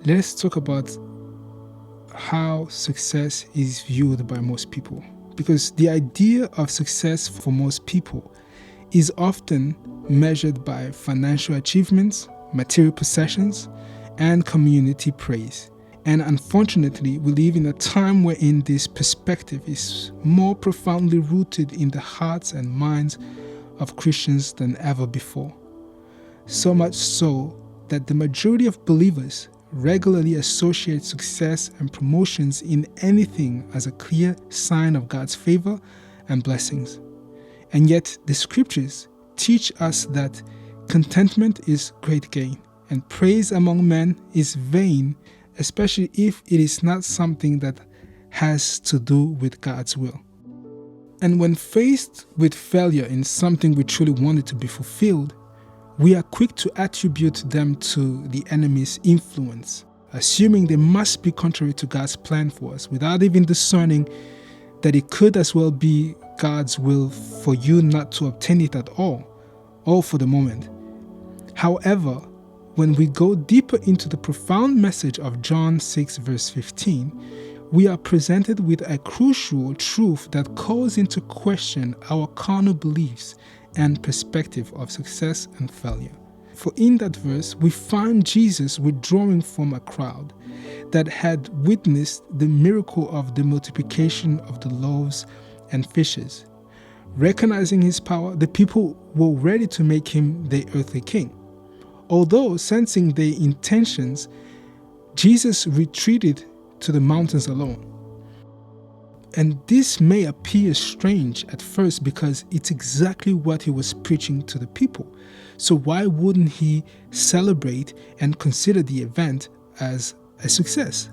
let's talk about how success is viewed by most people. Because the idea of success for most people is often measured by financial achievements, material possessions, and community praise. And unfortunately, we live in a time wherein this perspective is more profoundly rooted in the hearts and minds of Christians than ever before. So much so that the majority of believers regularly associate success and promotions in anything as a clear sign of God's favor and blessings. And yet, the scriptures teach us that contentment is great gain, and praise among men is vain, especially if it is not something that has to do with God's will. And when faced with failure in something we truly wanted to be fulfilled, we are quick to attribute them to the enemy's influence, assuming they must be contrary to God's plan for us, without even discerning that it could as well be God's will for you not to obtain it at all for the moment. However, when we go deeper into the profound message of John 6 verse 15, we are presented with a crucial truth that calls into question our carnal beliefs and perspective of success and failure. For in that verse, we find Jesus withdrawing from a crowd that had witnessed the miracle of the multiplication of the loaves and fishes. Recognizing his power, the people were ready to make him their earthly king. Although sensing their intentions, Jesus retreated to the mountains alone. And this may appear strange at first because it's exactly what he was preaching to the people. So why wouldn't he celebrate and consider the event as a success?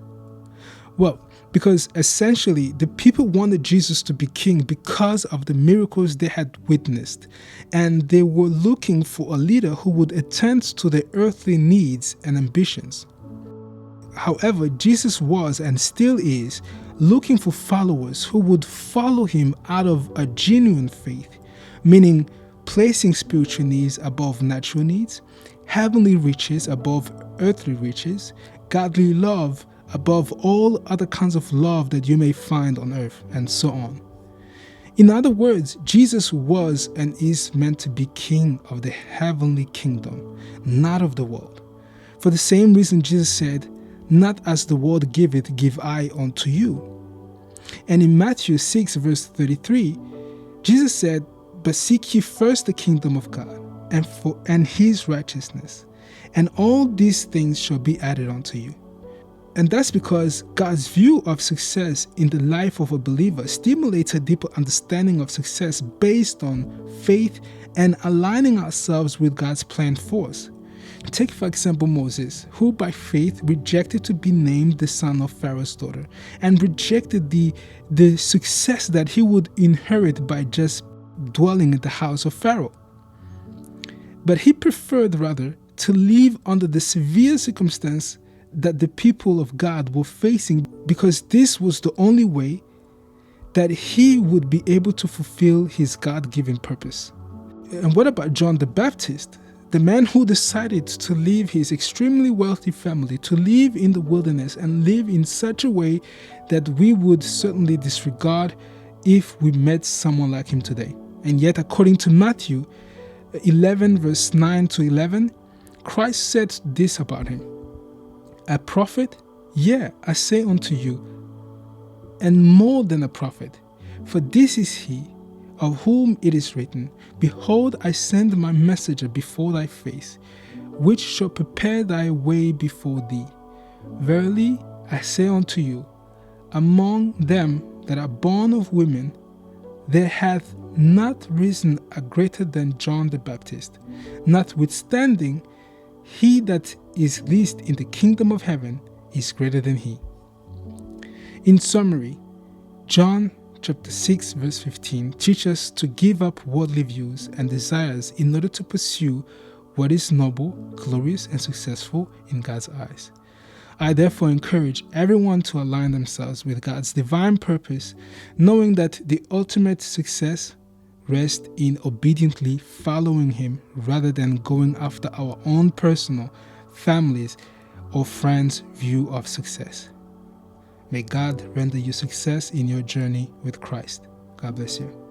Well, because essentially the people wanted Jesus to be king because of the miracles they had witnessed, and they were looking for a leader who would attend to their earthly needs and ambitions. However, Jesus was and still is looking for followers who would follow him out of a genuine faith, meaning placing spiritual needs above natural needs, heavenly riches above earthly riches, godly love above all other kinds of love that you may find on earth, and so on. In other words, Jesus was and is meant to be king of the heavenly kingdom, not of the world. For the same reason Jesus said, "Not as the world giveth, give I unto you." And in Matthew 6 verse 33, Jesus said, "But seek ye first the kingdom of God, and his righteousness, and all these things shall be added unto you." And that's because God's view of success in the life of a believer stimulates a deeper understanding of success based on faith and aligning ourselves with God's plan for us. Take, for example, Moses, who by faith rejected to be named the son of Pharaoh's daughter and rejected the success that he would inherit by just dwelling in the house of Pharaoh. But he preferred rather to live under the severe circumstance that the people of God were facing, because this was the only way that he would be able to fulfill his God-given purpose. And what about John the Baptist, the man who decided to leave his extremely wealthy family, to live in the wilderness and live in such a way that we would certainly disregard if we met someone like him today? And yet, according to Matthew 11 verse 9 to 11, Christ said this about him: "A prophet? Yea, I say unto you, and more than a prophet. For this is he of whom it is written, Behold, I send my messenger before thy face, which shall prepare thy way before thee. Verily, I say unto you, among them that are born of women, there hath not risen a greater than John the Baptist. Notwithstanding, he that is least in the kingdom of heaven is greater than he." In summary, John chapter 6 verse 15 teaches us to give up worldly views and desires in order to pursue what is noble, glorious, and successful in God's eyes. I therefore encourage everyone to align themselves with God's divine purpose, knowing that the ultimate success rests in obediently following him rather than going after our own personal, families, or friends' view of success. May God render you success in your journey with Christ. God bless you.